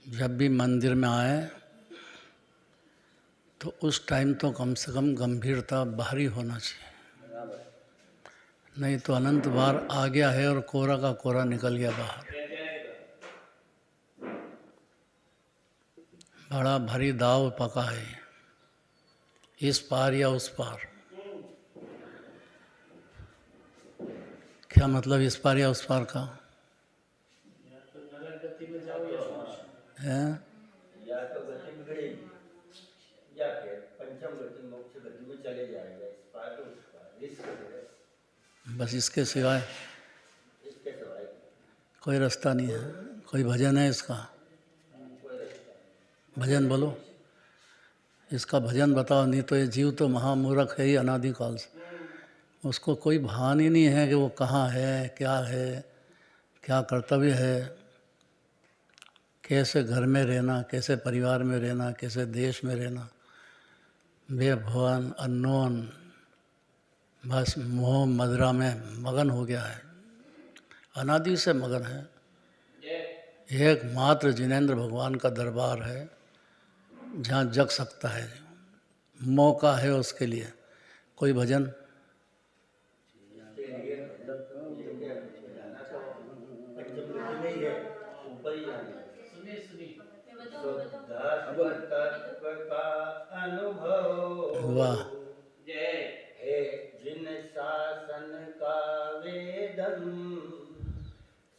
जब भी मंदिर में आए तो उस टाइम तो कम से कम गंभीरता बाहरी होना चाहिए, नहीं तो अनंत बार आ गया है और कोरा का कोरा निकल गया बाहर। बड़ा भारी दाव पका है, इस पार या उस पार। क्या मतलब इस पार या उस पार का है? या तो गति बिगड़ेगी या फिर पंचम गति मोक्ष गति में चले जाएगा, इस पार तो उस पार, रिस्क है। बस इसके सिवाय इसके सिवाय कोई रास्ता नहीं है। कोई भजन है इसका? कोई रास्ता नहीं। भजन बोलो, इसका भजन बताओ। नहीं तो ये जीव तो महामूर्ख है ही अनादिकाल से, उसको कोई भान ही नहीं है कि वो कहाँ है, क्या कर्तव्य है, कैसे घर में रहना, कैसे परिवार में रहना, कैसे देश में रहना। बेभवन अननोन, बस मोह मदिरा में मगन हो गया है, अनादि से मगन है। एकमात्र जिनेंद्र भगवान का दरबार है जहाँ जग सकता है, मौका है उसके लिए। कोई भजन? इसके लिए मतलब ये क्या जाना तो पंचम गति में ही है, ऊपर ही जाना। शुद्धत्व का अनुभव वाह, है जिन शासन का वेदन,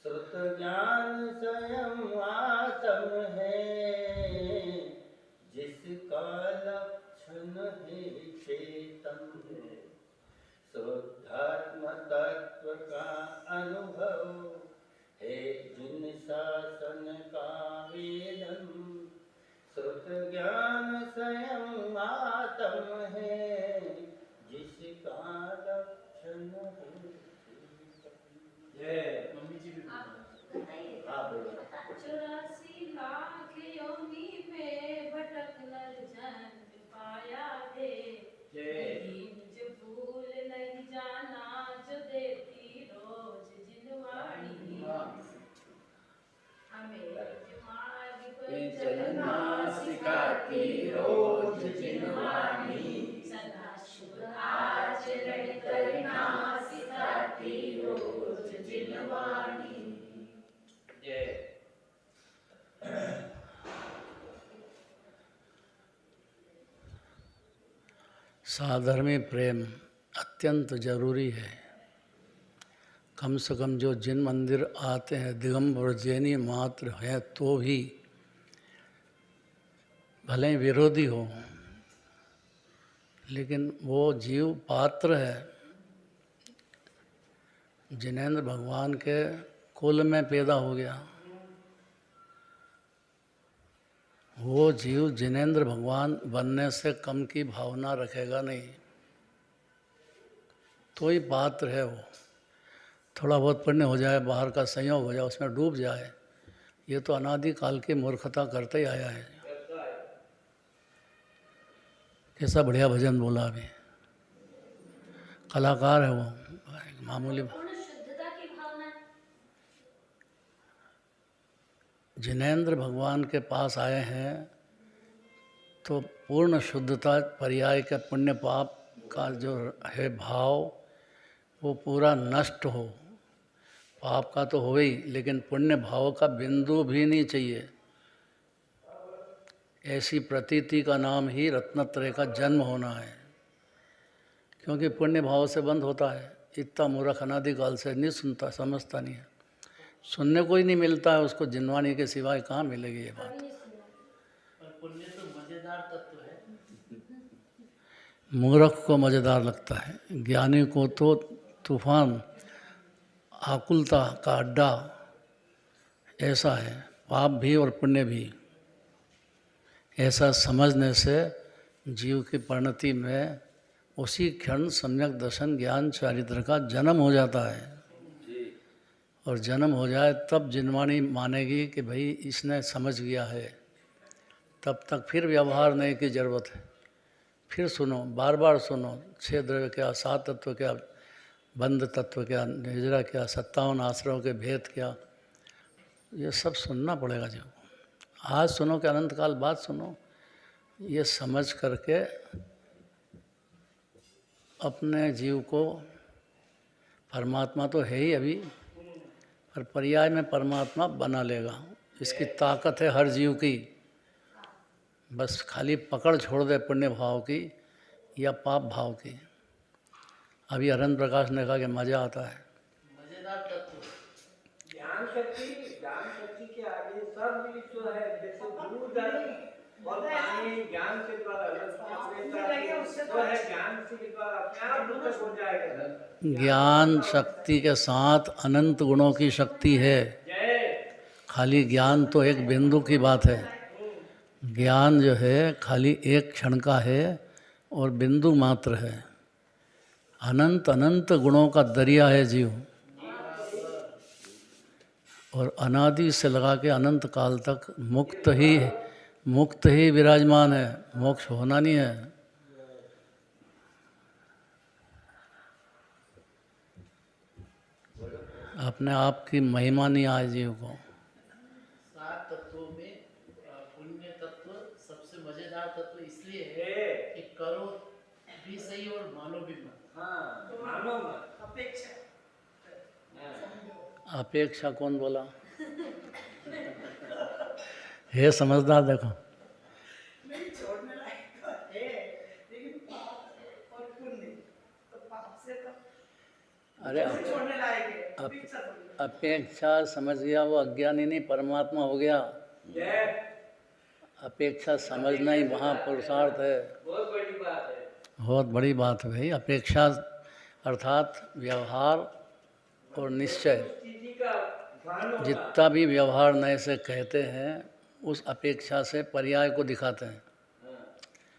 श्रुत ज्ञान स्वयं आत्म है, जिसका लक्षण है चेतन। शुद्धात्म तत्व का अनुभव है जिन शासन का वेदन, श्रुत ज्ञान स्वयं आत्म है, जिसका लक्षण है। मम्मी जी भी हाँ बोलो। 84 लाख योनि में भटक नर जन पाया है, निज भूल नहीं जाना जो देती रोज जिनवाणी। हमें मार्ग पर चलना सिखाती रोज जिनवाणी, सदा शुभ आचरण करना सिखाती रोज जिनवाणी। साधर्मी प्रेम अत्यंत जरूरी है। कम से कम जो जिन मंदिर आते हैं दिगंबर जैनी मात्र हैं तो भी, भले ही विरोधी हो, लेकिन वो जीव पात्र है, जिनेंद्र भगवान के कुल में पैदा हो गया। वो जीव जिनेंद्र भगवान बनने से कम की भावना रखेगा नहीं, तो ही पात्र है वो। थोड़ा बहुत पुण्य हो जाए, बाहर का संयोग हो जाए, उसमें डूब जाए, ये तो अनादिकाल की मूर्खता करते ही आया है। कैसा बढ़िया भजन बोला अभी, कलाकार है वो, मामूली। जिनेंद्र भगवान के पास आए हैं तो पूर्ण शुद्धता, पर्याय का पुण्य पाप का जो है भाव वो पूरा नष्ट हो। पाप का तो हो ही, लेकिन पुण्य भाव का बिंदु भी नहीं चाहिए। ऐसी प्रतीति का नाम ही रत्नत्रय का जन्म होना है, क्योंकि पुण्य भाव से बंद होता है। इतना मूर्ख अनादिकाल से नहीं सुनता, समझता नहीं है, सुनने को ही नहीं मिलता है उसको, जिनवाणी के सिवाय कहाँ मिलेगी ये बात। पुण्य तो मजेदार तत्व है। मूर्ख को मज़ेदार लगता है, ज्ञानी को तो तूफान, आकुलता का अड्डा ऐसा है, पाप भी और पुण्य भी। ऐसा समझने से जीव की परिणति में उसी क्षण सम्यक दर्शन ज्ञान चारित्र का जन्म हो जाता है। और जन्म हो जाए तब जिनवाणी मानेगी कि भाई इसने समझ गया है, तब तक फिर व्यवहार नहीं की ज़रूरत है। फिर सुनो, बार बार सुनो, 6 द्रव्य क्या, 7 तत्व क्या, बंध तत्व क्या, निजरा क्या, 57 आश्रयों के भेद क्या, ये सब सुनना पड़ेगा जो। आज सुनो कि अनंत काल बाद सुनो, ये समझ करके अपने जीव को, परमात्मा तो है ही अभी, पर पर्याय में परमात्मा बना लेगा। इसकी ताकत है हर जीव की। बस खाली पकड़ छोड़ दे पुण्य भाव की या पाप भाव की। अभी अरविंद प्रकाश ने कहा कि मज़ा आता है। मजेदार तत्व। ज्ञान शक्ति के आगे सब जो है, जैसे दूध और पानी ज्ञान के द्वारा तो है, ज्ञान के द्वारा अपने आप दूध हो जाएगा। ज्ञान शक्ति के साथ अनंत गुणों की शक्ति है। खाली ज्ञान तो एक बिंदु की बात है। ज्ञान जो है खाली एक क्षण का है और बिंदु मात्र है। अनंत अनंत गुणों का दरिया है जीव, और अनादि से लगा के अनंत काल तक मुक्त ही विराजमान है। मोक्ष होना नहीं है। अपने आप की महिमा नहीं आए जीव को। 7 तत्वों में पुण्य तत्व सबसे मजेदार तत्व इसलिए है कि करो भी सही और मानो भी मत। हाँ, मानो मत। अपेक्षा कौन बोला? हे समझदार, देखो नहीं छोड़ने लायक तो है, लेकिन पाप और पुण्य, तो पाप से तो अरे छोड़ने लायक है। अपेक्षा थोड़ी। अपेक्षा समझ गया वो अज्ञानी नहीं, परमात्मा हो गया। अपेक्षा समझना ही महापुरुषार्थ है। बहुत बड़ी बात है। बहुत बड़ी बात है भाई। अपेक्षा अर्थात व्यवहार और निश्चय। स्थिति का ध्यान होगा। जितना भी व्यवहार नए से कहते हैं उस अपेक्षा से पर्याय को दिखाते हैं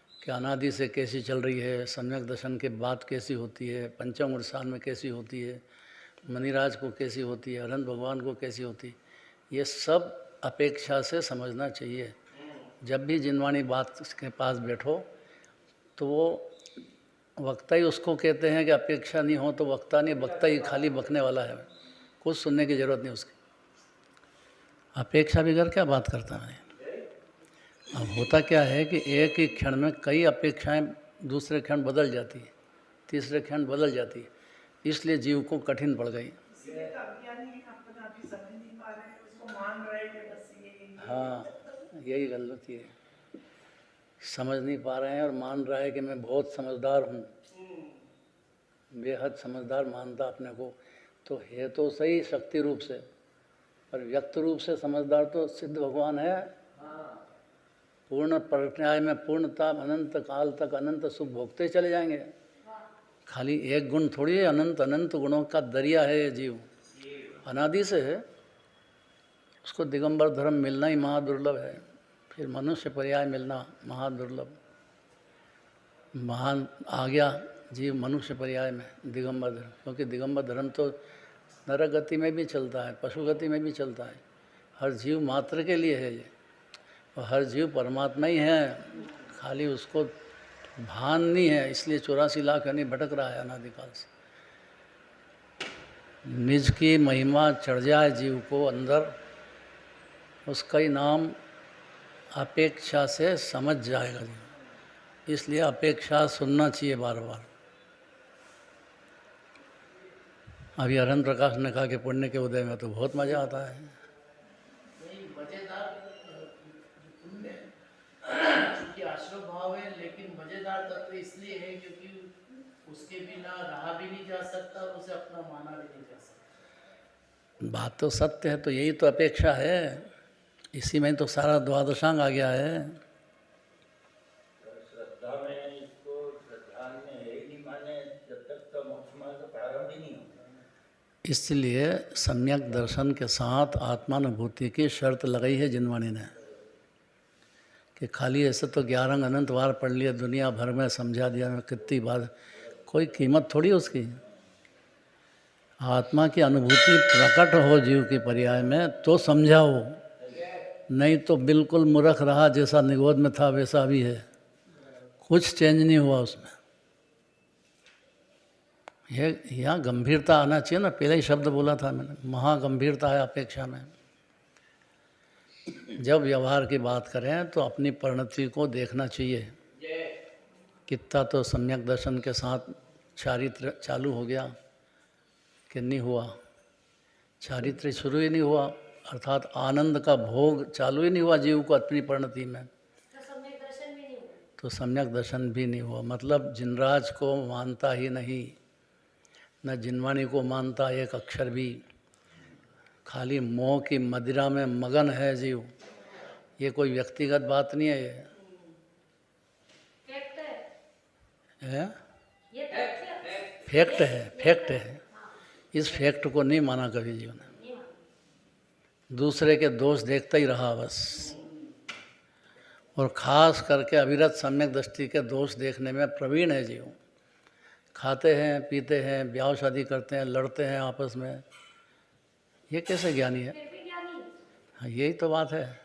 कि अनादि से कैसी चल रही है, सम्यक दर्शन के बाद कैसी होती है, पंचम उड़सान में कैसी होती है, मणिराज को कैसी होती है, अनंत भगवान को कैसी होती है। ये सब अपेक्षा से समझना चाहिए। जब भी जिनवाणी बात के पास बैठो तो वो वक्ता ही उसको कहते हैं कि अपेक्षा नहीं हो तो वक्ता नहीं, वक्ता ही खाली बकने वाला है, कुछ सुनने की ज़रूरत नहीं उसकी। अपेक्षा बगैर क्या बात करता है। अब होता क्या है कि एक ही क्षण में कई अपेक्षाएं दूसरे क्षण बदल जाती है, तीसरे क्षण बदल जाती है, इसलिए जीव को कठिन पड़ गई। इसलिए तो अज्ञानी अपना भी समझ नहीं पा रहे हैं, उसको मान रहे हैं बस ये। हाँ, यही गलती है। समझ नहीं पा रहे हैं और मान रहा है कि मैं बहुत समझदार हूँ, बेहद समझदार मानता अपने को। तो है तो सही शक्ति रूप से, पर व्यक्त रूप से समझदार तो सिद्ध भगवान है। पूर्ण पर्याय में पूर्णता अनंत काल तक अनंत सुख भोगते चले जाएंगे। खाली एक गुण थोड़ी है, अनंत अनंत गुणों का दरिया है ये जीव, अनादि से है। उसको दिगंबर धर्म मिलना ही महादुर्लभ है, फिर मनुष्य पर्याय मिलना महादुर्लभ। महान आ गया जीव मनुष्य पर्याय में दिगंबर धर्म, क्योंकि दिगंबर धर्म तो नरक गति में भी चलता है, पशु गति में भी चलता है। हर जीव मात्र के लिए है ये, और हर जीव परमात्मा ही है, खाली उसको भान नहीं है, इसलिए 84 लाख यानी भटक रहा है अनादिकाल से। निज की महिमा चढ़ जाए जीव को अंदर, उसका ही नाम अपेक्षा से समझ जाएगा जीव। इसलिए अपेक्षा सुनना चाहिए बार बार। अभी अरविंद प्रकाश ने कहा कि पुण्य के उदय में तो बहुत मज़ा आता है। नहीं, मजेदार पुण्य क्योंकि आश्रम भाव है, लेकिन मजेदार तत्व इसलिए है क्योंकि उसके बिना रहा भी नहीं जा सकता और उसे अपना माना भी नहीं जा सकता। बात तो सत्य है, तो यही तो अपेक्षा है, इसी में तो सारा द्वादशांग आ गया है। श्रद्धा में इसको श्रद्धा में है ही नहीं माने जब तक तो मोक्ष मार्ग का प्रारंभ ही नहीं होगा। इसलिए सम्यक दर्शन के साथ आत्मानुभूति की शर्त लगाई है जिनवाणी ने, कि खाली ऐसे तो 11 अनंत बार पढ़ लिया, दुनिया भर में समझा दिया, कितनी बार, कोई कीमत थोड़ी उसकी। आत्मा की अनुभूति प्रकट हो जीव की पर्याय में तो समझाओ, नहीं तो बिल्कुल मूर्ख रहा, जैसा निगोद में था वैसा भी है, कुछ चेंज नहीं हुआ उसमें। ये यहाँ गंभीरता आना चाहिए ना, पहले ही शब्द बोला था मैंने, महागंभीरता है अपेक्षा में। जब व्यवहार की बात करें तो अपनी परिणति को देखना चाहिए। कितना तो सम्यक दर्शन के साथ चारित्र चालू हो गया कि नहीं हुआ, चारित्र शुरू ही नहीं हुआ, अर्थात आनंद का भोग चालू ही नहीं हुआ जीव को अपनी परिणति में, तो सम्यक दर्शन भी नहीं हुआ। मतलब जिनराज को मानता ही नहीं, न जिनवाणी को मानता एक अक्षर भी, खाली मोह की मदिरा में मगन है जीव। ये कोई व्यक्तिगत बात नहीं है, ये फैक्ट है, फैक्ट है। इस फैक्ट को नहीं माना कभी जीव ने, दूसरे के दोष देखता ही रहा बस। और खास करके अविरत सम्यक दृष्टि के दोष देखने में प्रवीण है जीव। खाते हैं, पीते हैं, ब्याह शादी करते हैं, लड़ते हैं आपस में, ये कैसे ज्ञानी है? हाँ, यही तो बात है।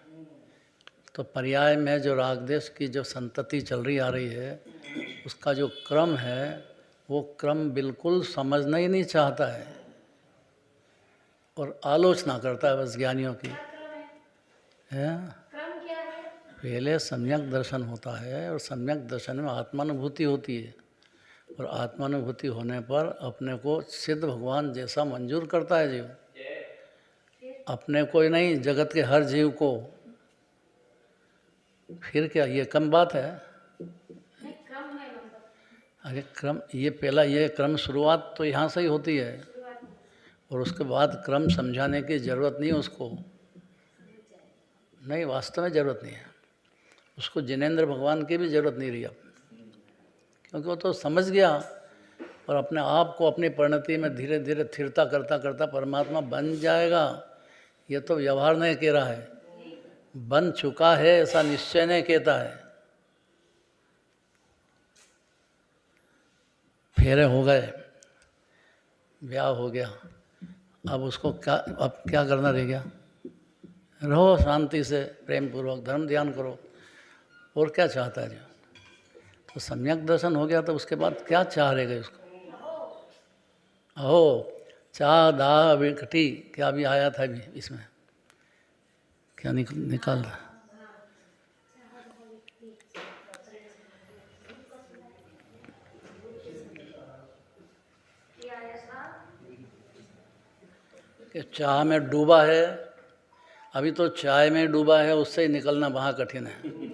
तो पर्याय में जो रागदेश की जो संतति चल रही आ रही है, उसका जो क्रम है वो क्रम बिल्कुल समझना ही नहीं चाहता है और आलोचना करता है बस ज्ञानियों की। है पहले सम्यक दर्शन होता है और सम्यक दर्शन में आत्मानुभूति होती है, और आत्मानुभूति होने पर अपने को सिद्ध भगवान जैसा मंजूर करता है जीव, अपने को ही नहीं जगत के हर जीव को। फिर क्या ये कम बात है? अरे क्रम, ये पहला ये क्रम शुरुआत तो यहाँ से ही होती है, और उसके बाद क्रम समझाने की ज़रूरत नहीं है उसको, नहीं वास्तव में ज़रूरत नहीं है उसको। जिनेंद्र भगवान की भी ज़रूरत नहीं रही अब, क्योंकि वो तो समझ गया और अपने आप को अपनी परिणति में धीरे धीरे स्थिरता करता करता परमात्मा बन जाएगा। ये तो व्यवहार नहीं कह रहा है, बन चुका है ऐसा निश्चय नहीं कहता है। फेरे हो गए, ब्याह हो गया, अब उसको क्या, अब क्या करना रह गया? रहो शांति से, प्रेम पूर्वक धर्म ध्यान करो, और क्या चाहता है जो? तो सम्यक दर्शन हो गया तो उसके बाद क्या चाह रहेगा उसको? अहो चाह दाह विकटी, क्या अभी आया था अभी इसमें, क्या निकाल रहा कि चाह में डूबा है, अभी तो चाय में डूबा है, उससे ही निकलना वहाँ कठिन है।